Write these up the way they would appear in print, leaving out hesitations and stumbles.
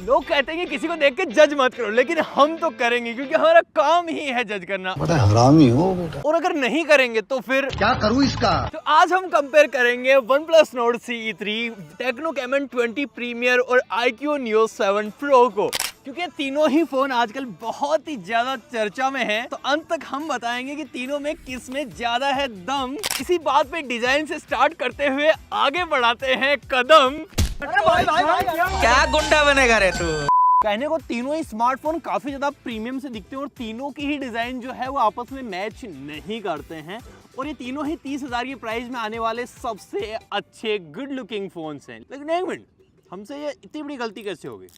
लोग कहते हैं कि किसी को देख के जज मत करो, लेकिन हम तो करेंगे क्योंकि हमारा काम ही है जज करना। बड़ा हरामी हो बेटा। और अगर नहीं करेंगे तो फिर क्या करूं इसका? तो आज हम कंपेयर करेंगे OnePlus Nord CE3, Tecno Camon 20 Premier और iQOO Neo 7 Pro को, क्योंकि तीनों ही फोन आजकल बहुत ही ज्यादा चर्चा में हैं। तो अंत तक हम बताएंगे कि तीनों में किस में ज्यादा है दम। इसी बात पे डिजाइन से स्टार्ट करते हुए आगे बढ़ाते हैं कदम। क्या गुंडा बनेगा रे तू? कहने को तीनों ही स्मार्टफोन काफी ज्यादा प्रीमियम से दिखते हैं और तीनों की ही डिजाइन जो है वो आपस में मैच नहीं करते हैं। और ये तीनों ही 30,000 की प्राइस में आने वाले सबसे अच्छे गुड लुकिंग फोन्स हैं। लेकिन एक मिनट, हमसे ये इतनी बड़ी गलती कैसे होगी?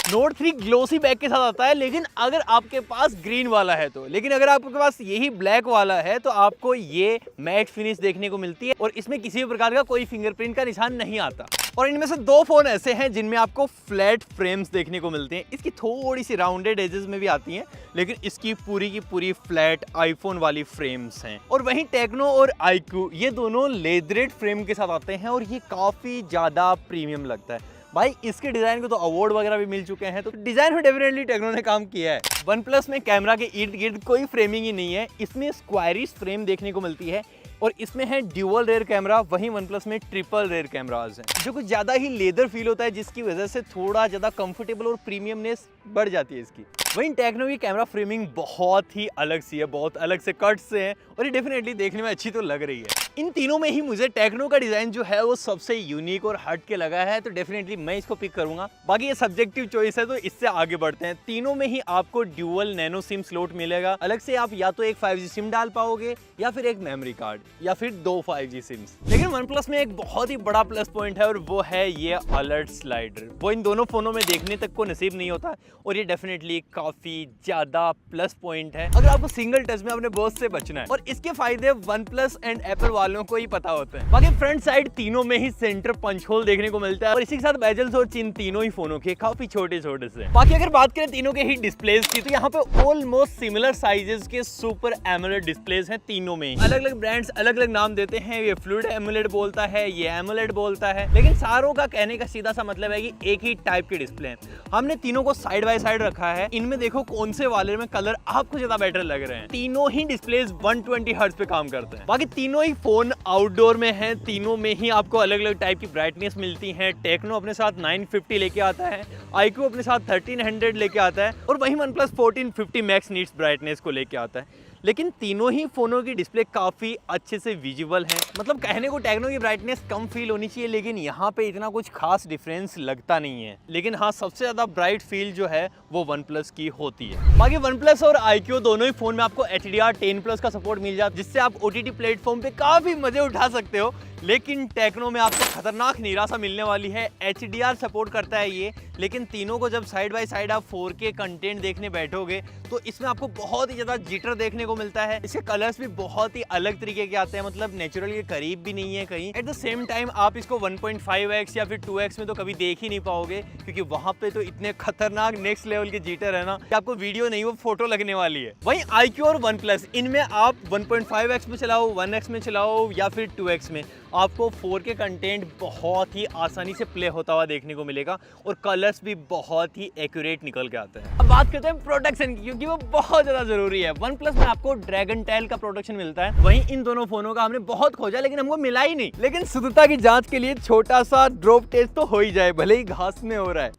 Nord 3 ग्लोसी बैक के साथ आता है, लेकिन अगर आपके पास ग्रीन वाला है तो, लेकिन अगर आपके पास यही ब्लैक वाला है तो आपको ये मैट फिनिश देखने को मिलती है और इसमें किसी भी प्रकार का कोई फिंगरप्रिंट का निशान नहीं आता। और इनमें से दो फोन ऐसे हैं जिनमें आपको फ्लैट फ्रेम्स देखने को मिलते हैं। इसकी थोड़ी सी राउंडेड एजेस में भी आती हैं, लेकिन इसकी पूरी की पूरी फ्लैट आईफोन वाली फ्रेम्स हैं। और वहीं टेक्नो और iQOO ये दोनों लेदरेड फ्रेम के साथ आते हैं और ये काफी ज्यादा प्रीमियम लगता है। भाई इसके डिजाइन को तो अवार्ड वगैरह भी मिल चुके हैं, तो डिजाइन में डेफिनेटली टेक्नो ने काम किया है। OnePlus में कैमरा के इर्द गिर्द कोई फ्रेमिंग ही नहीं है, इसमें स्क्वायरिश फ्रेम देखने को मिलती है और इसमें है ड्यूअल रेयर कैमरा। वहीं OnePlus में ट्रिपल रेयर कैमरास हैं, जो कुछ ज्यादा ही लेदर फील होता है, जिसकी वजह से थोड़ा ज्यादा कंफर्टेबल और प्रीमियमनेस बढ़ जाती है इसकी। वहीं टेक्नो की कैमरा फ्रेमिंग बहुत ही अलग सी है, बहुत अलग से कट से है और ये डेफिनेटली देखने में अच्छी तो लग रही है। इन तीनों में ही मुझे टेक्नो का डिजाइन जो है वो सबसे यूनिक और हट के लगा है, तो डेफिनेटली मैं इसको पिक करूंगा। बाकी ये सब्जेक्टिव चॉइस है, तो इससे आगे बढ़ते हैं। तीनों में ही आपको ड्यूअल नैनो सिम स्लॉट मिलेगा। अलग से आप या तो एक 5G सिम डाल पाओगे या फिर एक मेमोरी कार्ड या फिर दो 5G सिम्स। लेकिन OnePlus में एक बहुत ही बड़ा प्लस पॉइंट है और वो है ये अलर्ट स्लाइडर। वो इन दोनों फोनों में देखने तक को नसीब नहीं होता और ये डेफिनेटली काफी ज्यादा प्लस पॉइंट है अगर आपको सिंगल टच में अपने बॉस से बचना है। और इसके फायदे OnePlus एंड एप्पल वालों को ही पता होते हैं। बाकी फ्रंट साइड तीनों में ही सेंटर पंच होल देखने को मिलता है और इसी के साथ बेजल्स और चिन तीनों ही फोनों के काफी छोटे छोटे से। बाकी अगर बात करें तीनों के ही डिस्प्लेस की, तो यहाँ पे ऑलमोस्ट सिमिलर साइजेस के सुपर एमोलेड डिस्प्लेस हैं तीनों में। अलग अलग ब्रांड्स अलग अलग नाम देते हैं, ये फ्लूइड एमोलेड बोलता है, ये एमोलेड बोलता है, लेकिन सारों का कहने का सीधा सा मतलब है कि एक ही टाइप के डिस्प्ले हैं। हमने तीनों को साइड बाय साइड रखा है, इनमें देखो कौन से वाले में कलर आपको ज्यादा बेटर लग रहे हैं। तीनों ही डिस्प्लेस 120 हर्ट्ज पे काम करते हैं। बाकी तीनों ही फोन आउटडोर में हैं, तीनों में ही आपको अलग अलग टाइप की ब्राइटनेस मिलती है। टेक्नो अपने साथ 950 लेके आता है, iQOO अपने साथ 1300 लेके आता है और वहीं OnePlus 1450 मैक्स नीट्स ब्राइटनेस को लेके आता है। लेकिन तीनों ही फोनों की डिस्प्ले काफी अच्छे से विजिबल है। मतलब कहने को टेक्नो की ब्राइटनेस कम फील होनी चाहिए, लेकिन यहाँ पे इतना कुछ खास डिफरेंस लगता नहीं है। लेकिन हाँ, सबसे ज्यादा ब्राइट फील जो है वो OnePlus की होती है। बाकी OnePlus और iQOO दोनों ही फोन में आपको HDR10+ का सपोर्ट मिल जाता है, जिससे आप OTT प्लेटफॉर्म पे काफी मजे उठा सकते हो। लेकिन टेक्नो में आपको खतरनाक निराशा मिलने वाली है। HDR सपोर्ट करता है ये, लेकिन तीनों को जब साइड बाय साइड आप 4K कंटेंट देखने बैठोगे तो इसमें आपको बहुत ही ज्यादा जिटर देखने को मिलता है। इसके कलर्स भी बहुत ही अलग तरीके के आते हैं, मतलब नेचुरल के करीब भी नहीं है कहीं। एट द सेम टाइम आप इसको 1.5x या फिर 2x में तो कभी देख ही नहीं पाओगे, क्योंकि वहां पे तो इतने खतरनाक नेक्स्ट लेवल के जिटर है ना कि आपको वीडियो नहीं वो फोटो लगने वाली है। वहीं iQOO और OnePlus, इनमें आप 1.5x में चलाओ, 1x में चलाओ या फिर 2x में, आपको 4K कंटेंट बहुत ही आसानी से प्ले होता हुआ देखने को मिलेगा और कलर्स भी बहुत ही एक्यूरेट निकल के आते हैं। अब बात करते हैं प्रोटेक्शन की, क्योंकि वो बहुत ज्यादा जरूरी है। OnePlus में आपको ड्रैगन टेल का प्रोटेक्शन मिलता है, वहीं इन दोनों फोनों का हमने बहुत खोजा लेकिन हमको मिला ही नहीं। लेकिन शुद्धता की जांच के लिए छोटा सा ड्रॉप टेस्ट तो हो ही जाए, भले ही घास में हो रहा है।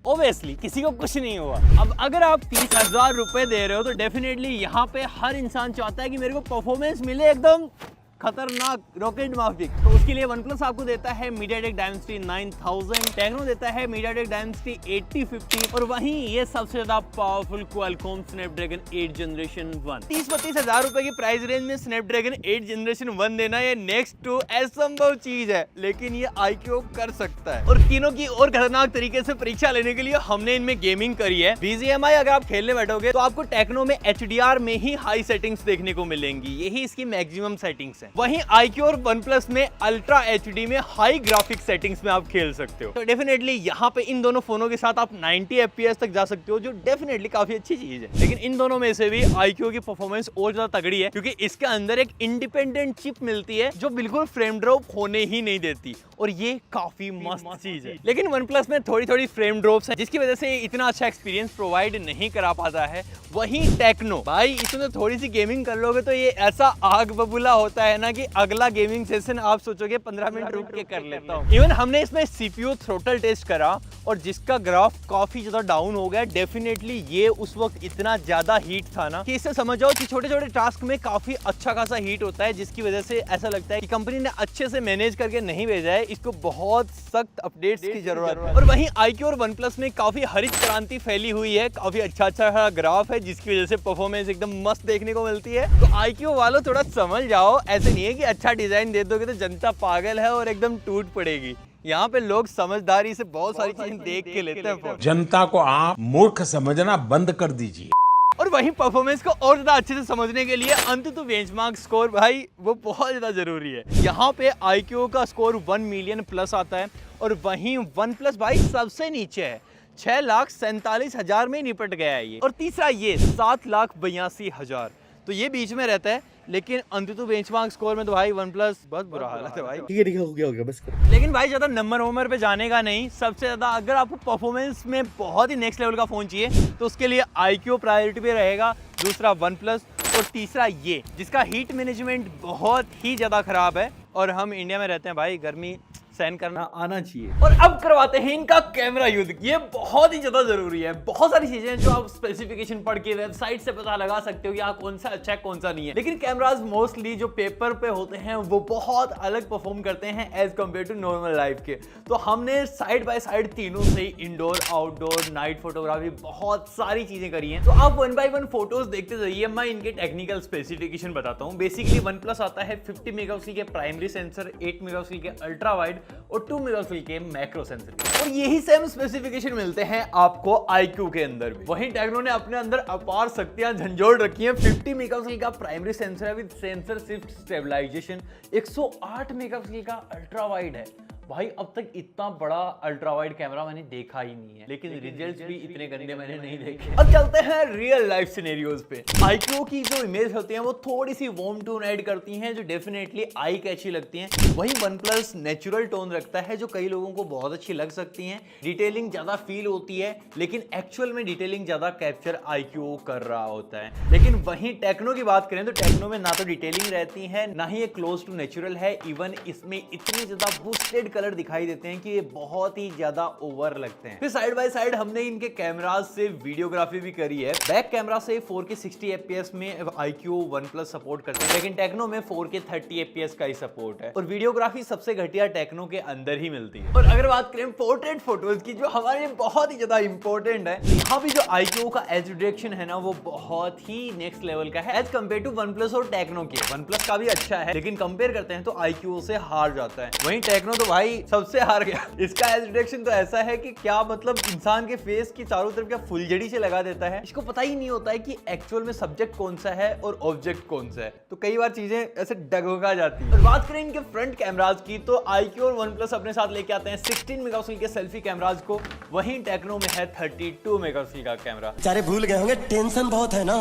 Obviously, किसी को कुछ नहीं हुआ। अब अगर आप 30,000 रुपए दे रहे हो तो डेफिनेटली यहाँ पे हर इंसान चाहता है कि मेरे को परफॉर्मेंस मिले एकदम खतरनाक, रॉकेट माफिक। तो उसके लिए OnePlus आपको देता है MediaTek Dimensity 9000, टेक्नो देता है MediaTek Dimensity 8050 और वहीं ये सबसे ज्यादा पावरफुल Qualcomm Snapdragon 8 Generation 1। 30-32 हजार रुपए की प्राइस रेंज में Snapdragon 8 Generation 1 देना ये नेक्स्ट टू असंभव चीज है, लेकिन ये iQOO कर सकता है। और तीनों की और खतरनाक तरीके से परीक्षा लेने के लिए हमने इनमें गेमिंग करी है। BGMI अगर आप खेलने बैठोगे तो आपको टेक्नो में HDR में ही हाई सेटिंग्स देखने को मिलेंगी, यही इसकी मैक्सिमम सेटिंग्स है। वहीं iQOO और OnePlus में अल्ट्रा एचडी में हाई ग्राफिक सेटिंग्स में आप खेल सकते हो। तो डेफिनेटली यहाँ पे इन दोनों फोनों के साथ आप 90 FPS तक जा सकते हो, जो डेफिनेटली काफी अच्छी चीज है। लेकिन इन दोनों में से भी iQOO की परफॉर्मेंस और ज्यादा तगड़ी है, क्योंकि इसके अंदर एक इंडिपेंडेंट चिप मिलती है जो बिल्कुल फ्रेम ड्रॉप होने ही नहीं देती, और ये काफी मस्त चीज है। लेकिन OnePlus में थोड़ी फ्रेम ड्रॉप्स हैं, जिसकी वजह से इतना अच्छा एक्सपीरियंस प्रोवाइड नहीं करा पाता है। वहीं टेक्नो भाई, इसमें तो थोड़ी सी गेमिंग कर लोगे तो ये ऐसा आग बबूला होता है ना कि अगला गेमिंग सेशन आप सोचोगे 15 मिनट रुक के कर लेता हूँ। इवन हमने इसमें CPU थ्रोटल टेस्ट करा और जिसका ग्राफ काफी ज्यादा डाउन हो गया। डेफिनेटली ये उस वक्त इतना ज्यादा हीट था ना कि इससे समझ जाओ कि छोटे छोटे टास्क में काफी अच्छा खासा हीट होता है, जिसकी वजह से ऐसा लगता है कि कंपनी ने अच्छे से मैनेज करके नहीं भेजा है, इसको बहुत सख्त अपडेट्स की जरूरत है। और वहीं iQOO और OnePlus में काफी हरित क्रांति फैली हुई है, काफी अच्छा ग्राफ है, जिसकी वजह से परफॉर्मेंस एकदम मस्त देखने को मिलती है। तो iQOO वालों थोड़ा समझ जाओ, ऐसे नहीं है कि अच्छा डिजाइन दे दोगे तो जनता पागल है और एकदम टूट पड़ेगी। यहाँ पे लोग समझदारी से बहुत सारी चीजें देख के लेते हैं। जनता को आप मूर्ख समझना बंद कर दीजिए। और वहीं परफॉर्मेंस को और ज्यादा अच्छे से समझने के लिए अंततः बेंचमार्क स्कोर भाई वो बहुत ज्यादा जरूरी है। यहाँ पे iQOO का स्कोर 1 मिलियन प्लस आता है, और वहीं OnePlus भाई सबसे नीचे है, 6,47,000 में निपट गया है ये। और तीसरा ये 7,82,000, तो ये बीच में रहता है। लेकिन अंततः बेंचमार्क स्कोर में तो भाई OnePlus बहुत बुरा हालत है भाई। ठीक है हो गया बस। लेकिन भाई ज्यादा नंबर पे जाने का नहीं, सबसे ज्यादा अगर आपको परफॉर्मेंस में बहुत ही नेक्स्ट लेवल का फोन चाहिए तो उसके लिए iQOO प्रायोरिटी पे रहेगा, दूसरा OnePlus, और तीसरा ये जिसका हीट मैनेजमेंट बहुत ही ज्यादा खराब है, और हम इंडिया में रहते हैं भाई, गर्मी सहन करना आना चाहिए। और अब करवाते हैं इनका कैमरा युद्ध। ये बहुत ही ज्यादा जरूरी है। बहुत सारी चीजें हैं जो आप स्पेसिफिकेशन पढ़ के वेबसाइट से पता लगा सकते हो कि हाँ कौन सा अच्छा है कौन सा नहीं है, लेकिन कैमरास मोस्टली जो पेपर पे होते हैं वो बहुत अलग परफॉर्म करते हैं as compare to normal life के। तो हमने साइड बाय साइड तीनों से इंडोर, आउटडोर, नाइट फोटोग्राफी बहुत सारी चीजें करी हैं। तो आप 1 by 1 फोटोज देखते जाइए, मैं इनके टेक्निकल स्पेसिफिकेशन बताता हूँ। बेसिकली OnePlus आता है 50 मेगापिक्सल के प्राइमरी सेंसर, 8 मेगापिक्सल के अल्ट्रा वाइड और 2 मेगापिक्सल के मैक्रो सेंसर, और यही सेम स्पेसिफिकेशन मिलते हैं आपको iQOO के अंदर भी। वहीं टेक्नो ने अपने अंदर अपार शक्तियां झंझोड़ रखी हैं। 50 मेगापिक्सल का प्राइमरी सेंसर है with sensor shift stabilisation, 108 megapixel का अल्ट्रा वाइड है। भाई अब तक इतना बड़ा अल्ट्रा वाइड कैमरा मैंने देखा ही नहीं है, लेकिन रिजल्ट्स भी इतने गंदे मैंने नहीं देखे। अब चलते हैं रियल लाइफ सिनेरियोज पे। iQOO की जो इमेज होती है वो थोड़ी सी वार्म टोन ऐड करती हैं, जो डेफिनेटली आई कैची लगती हैं। वहीं OnePlus नेचुरल टोन रखता है, जो कई लोगों को बहुत अच्छी लग सकती हैं। डिटेलिंग ज्यादा फील होती है, लेकिन एक्चुअल में डिटेलिंग ज्यादा कैप्चर iQOO कर रहा होता है। लेकिन वहीं टेक्नो की बात करें तो टेक्नो में ना तो डिटेलिंग रहती है, ना ही ये क्लोज टू नेचुरल है। इवन इसमें इतनी ज्यादा बूस्टेड कलर दिखाई देते हैं कि ये बहुत ही ज्यादा ओवर लगते हैं। फिर साइड बाय साइड हमने इनके कैमरास से वीडियोग्राफी भी करी है। बैक कैमरा से 4K 60 FPS में iQOO OnePlus सपोर्ट करते हैं, लेकिन टेक्नो में 4K 30 FPS का ही सपोर्ट है। और वीडियोग्राफी सबसे घटिया टेक्नो के अंदर ही मिलती है। और अगर बात करें पोर्ट्रेट फोटोज की, जो हमारे लिए बहुत ही ज्यादा इंपॉर्टेंट है, यहाँ भी जो iQOO का एज रिडक्शन है ना वो बहुत ही नेक्स्ट लेवल का है एज कम्पेयर टू OnePlus और टेक्नो के। OnePlus का भी अच्छा है, लेकिन कंपेयर करते हैं तो iQOO से हार जाता है। वहीं टेक्नो तो भाई सबसे हार गया। इसका एज रिडक्शन तो ऐसा है कि क्या मतलब इंसान के फेस की चारों तरफ क्या फुलझड़ी से लगा देता है। इसको पता ही नहीं होता है कि एक्चुअल में सब्जेक्ट कौन सा है और ऑब्जेक्ट कौन सा है, तो कई बार चीजें ऐसे डगमगा जाती है। और बात करें इनके फ्रंट कैमराज की, तो iQOO और OnePlus अपने साथ लेके आते हैं 16 मेगापिक्सल के सेल्फी कैमराज को। वहीं टेक्नो में है 32 मेगापिक्सल का कैमरा। बेचारे भूल गए होंगे, टेंशन बहुत है ना।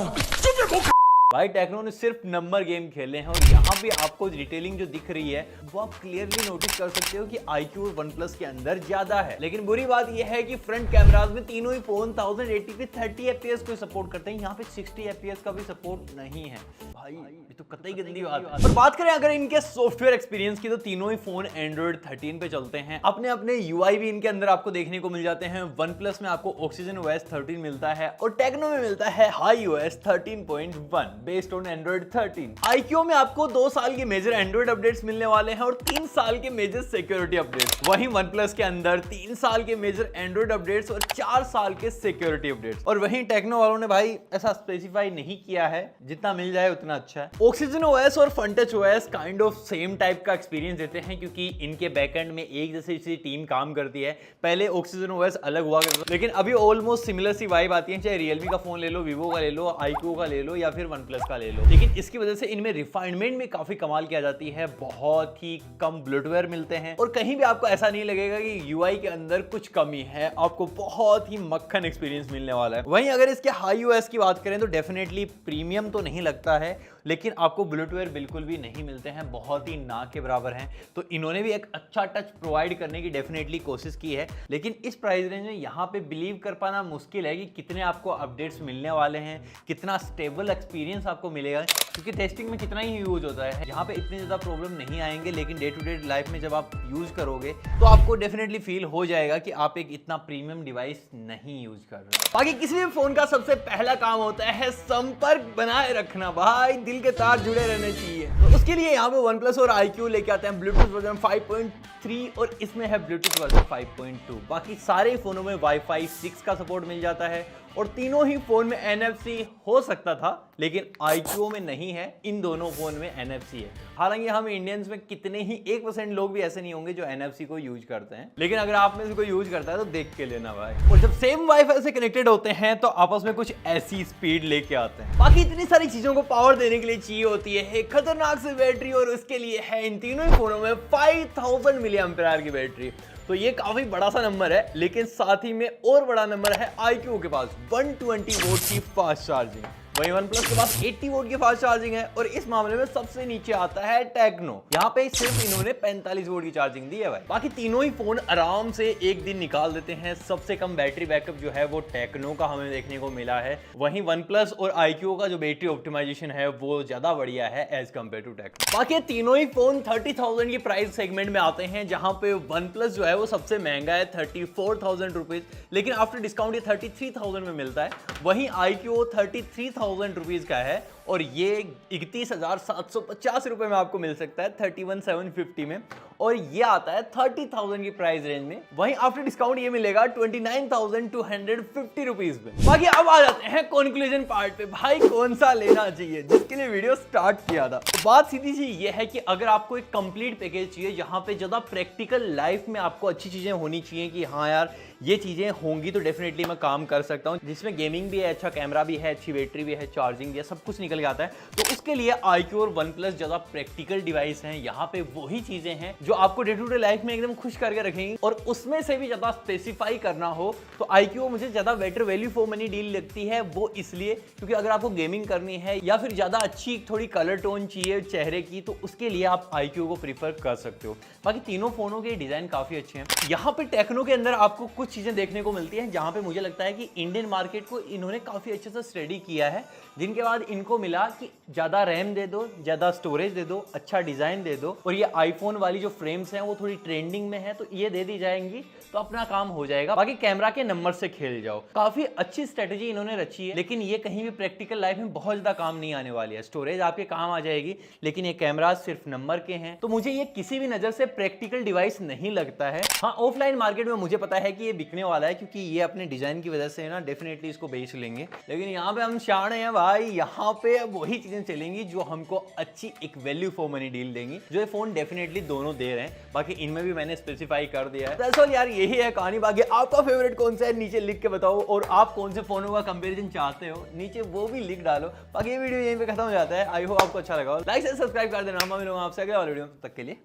भाई टेक्नो ने सिर्फ नंबर गेम खेले हैं, और यहाँ भी आपको डिटेलिंग जो दिख रही है वो आप क्लियरली नोटिस कर सकते हो कि iQOO और OnePlus के अंदर ज्यादा है। लेकिन बुरी बात यह है कि फ्रंट कैमराज में तीनों ही फोन 1080 पे 30 FPS को सपोर्ट करते हैं, यहाँ पे 60 FPS का भी सपोर्ट नहीं है। भाई ये तो कतई गंदी बात है। पर बात करें अगर इनके सॉफ्टवेयर एक्सपीरियंस की, तो तीनों ही फोन Android 13 पे चलते हैं। अपने अपने UI भी इनके अंदर आपको देखने को मिल जाते हैं। OnePlus में आपको OxygenOS 13 मिलता है, और टेक्नो में मिलता है HiOS 13.1 based on Android 13। iQOO में आपको 2 साल के मेजर Android अपडेट्स मिलने वाले हैं और 3 साल के मेजर सिक्योरिटी अपडेट्स। वहीं OnePlus के अंदर 3 साल के मेजर Android अपडेट्स और 4 साल के सिक्योरिटी अपडेट्स। और वहीं टेक्नो वालों ने भाई ऐसा स्पेसिफाई नहीं किया है, जितना मिल जाए उतना अच्छा है। ऑक्सीजन ओएस और Funtouch OS kind of same type का एक्सपीरियंस देते हैं क्योंकि इनके बैकएंड में एक जैसी टीम काम करती है। पहले ऑक्सीजन ओएस अलग हुआ करता था, लेकिन अभी ऑलमोस्ट सिमिलर सी वाइब आती है, चाहे रियलमी का फोन ले लो, वीवो का ले लो, iQOO का ले लो या फिर OnePlus का ले लो। लेकिन इसकी वजह से इनमें रिफाइनमेंट में काफी कमाल की आ जाती है, बहुत ही कम ब्लोटवेयर मिलते हैं और कहीं भी आपको ऐसा नहीं लगेगा कि यूआई के अंदर कुछ कमी है, आपको बहुत ही मक्खन एक्सपीरियंस मिलने वाला है। वहीं अगर इसके हाई ओएस की बात करें तो डेफिनेटली प्रीमियम तो नहीं लगता है, लेकिन आपको ब्लोटवेयर बिल्कुल भी नहीं मिलते हैं, बहुत ही ना के बराबर हैं। तो इन्होंने भी एक अच्छा टच प्रोवाइड करने की डेफिनेटली कोशिश की है, लेकिन इस प्राइस रेंज में यहाँ पे बिलीव कर पाना मुश्किल है कि कितने आपको अपडेट्स मिलने वाले हैं, कितना स्टेबल एक्सपीरियंस आपको मिलेगा, क्योंकि टेस्टिंग में कितना ही यूज होता है, यहाँ पे इतने ज़्यादा प्रॉब्लम नहीं आएंगे, लेकिन डे टू डे लाइफ में जब आप यूज करोगे तो आपको डेफिनेटली फील हो जाएगा कि आप एक इतना प्रीमियम डिवाइस नहीं यूज कर रहे। बाकी किसी भी फोन का सबसे पहला काम होता है संपर्क बनाए रखना, भाई दिल के तार जुड़े रहने चाहिए। तो उसके लिए यहाँ पे OnePlus और iQOO लेके आते हैं ब्लूटूथ वर्जन 5.3 और इसमें है ब्लूटूथ वर्जन 5.2। बाकी सारे फोनों में Wi-Fi 6 का सपोर्ट मिल जाता है और तीनों ही फोन में NFC हो सकता था, लेकिन iQOO में नहीं है, इन दोनों फोन में NFC है। हालांकि हम इंडियंस में कितने ही 1% लोग भी ऐसे नहीं होंगे जो NFC को यूज करते हैं, लेकिन अगर आप में से कोई यूज करता है तो देख के लेना भाई। और जब सेम वाईफाई से कनेक्टेड होते हैं तो आपस में कुछ ऐसी स्पीड लेके आते हैं। बाकी इतनी सारी चीजों को पावर देने के लिए चाहिए होती है एक खतरनाक सी बैटरी, और उसके लिए है इन तीनों ही फोनों में 5000 मिली एम्पेयर की बैटरी। तो ये काफी बड़ा सा नंबर है, लेकिन साथ ही में और बड़ा नंबर है iQOO के पास 120 वोल्ट की फास्ट चार्जिंग। वहीं OnePlus के पास 80 वोल्ट की फास्ट चार्जिंग है और इस मामले में सबसे नीचे आता है टेक्नो, यहाँ पे सिर्फ इन्होंने 45 वोल्ट की चार्जिंग दी है भाई। बाकी तीनों ही फोन आराम से एक दिन निकाल देते हैं। सबसे कम बैटरी बैकअप जो है वो टेक्नो का हमें देखने को मिला है, वहीं OnePlus और iQOO का जो बैटरी ऑप्टिमाइजेशन है वो ज्यादा बढ़िया है एज कम्पेयर टू टेक्नो। बाकी तीनों ही फोन 30,000 की प्राइस सेगमेंट में आते हैं, जहां पे OnePlus जो है वो सबसे महंगा है 34,000 रुपीज, लेकिन आफ्टर डिस्काउंट ये 33,000 में मिलता है। वहीं iQOO 33,000 रुपीज का है और ये 31,750 रुपए में आपको मिल सकता है 31,750 में, और ये आता है 30,000 की प्राइस रेंज में। वहीं आफ्टर डिस्काउंट ये मिलेगा 29,250 रुपीज में। बाकी अब आ जाते हैं कंक्लूजन पार्ट पे, भाई कौन सा लेना चाहिए, जिसके लिए वीडियो स्टार्ट किया था। तो बात सीधी सी ये है कि अगर आपको एक कंप्लीट पैकेज चाहिए जहां पे ज्यादा प्रैक्टिकल लाइफ में आपको अच्छी चीजें होनी चाहिए कि हाँ यार ये चीजें होंगी तो डेफिनेटली मैं काम कर सकता हूँ, जिसमें गेमिंग भी है, अच्छा कैमरा भी है, अच्छी बैटरी भी है, चार्जिंग भी है, सब कुछ निकल के आता है, तो उसके लिए iQOO और OnePlus ज्यादा प्रैक्टिकल डिवाइस हैं। यहाँ पे वही चीजें हैं जो आपको डे टू डे लाइफ में एकदम खुश करके रखेंगी, और उसमें से भी ज्यादा स्पेसिफाई करना हो तो iQOO मुझे ज्यादा better value for money deal लगती है। वो इसलिए क्योंकि अगर आपको गेमिंग करनी है या फिर ज्यादा अच्छी थोड़ी कलर टोन चाहिए चेहरे की, तो उसके लिए आप iQOO को प्रीफर कर सकते हो। बाकी तीनों फोनों के डिजाइन काफी अच्छे हैं। यहाँ पे टेक्नो के अंदर आपको कुछ चीजें देखने को मिलती हैं जहां पे मुझे लगता है कि इंडियन मार्केट को इन्होंने काफी अच्छे से स्टडी किया है, जिनके बाद इनको मिला कि ज्यादा रैम दे दो, ज्यादा स्टोरेज दे दो, अच्छा डिजाइन दे दो, और ये आईफोन वाली जो फ्रेम्स हैं वो थोड़ी ट्रेंडिंग में है तो ये दे दी जाएंगी तो अपना काम हो जाएगा। बाकी कैमरा के नंबर से खेल जाओ, काफी अच्छी स्ट्रेटेजी इन्होंने रची है, लेकिन ये कहीं भी प्रैक्टिकल लाइफ में बहुत ज्यादा काम नहीं आने वाली है। स्टोरेज आपके काम आ जाएगी, लेकिन ये कैमरा सिर्फ नंबर के हैं, तो मुझे ये किसी भी नजर से प्रैक्टिकल डिवाइस नहीं लगता है। हाँ, ऑफलाइन मार्केट में मुझे पता है कि ये बिकने वाला है, क्योंकि ये अपने डिजाइन की वजह से ना डेफिनेटली इसको बेच लेंगे, लेकिन यहाँ पे हम शाणे हैं भाई, यहाँ पे वही चीजें चलेंगी जो हमको अच्छी एक वैल्यू फॉर मनी डील देंगी, जो ये फोन डेफिनेटली दोनों दे रहे हैं। बाकी इनमें भी मैंने स्पेसिफाई कर दिया है। दरअसल यार यही है कहानी। बाकी आपका फेवरेट कौन सा है नीचे लिख के बताओ, और आप कौन से फोनों का कंपैरिजन चाहते हो नीचे वो भी लिख डालो। बाकी ये वीडियो यहीं पे खत्म हो जाता है। आई होप आपको अच्छा लगा हो, लाइक से सब्सक्राइब कर देना। मैं मिलूंगा आपसे अगले वाले वीडियो में, तब तक के लिए।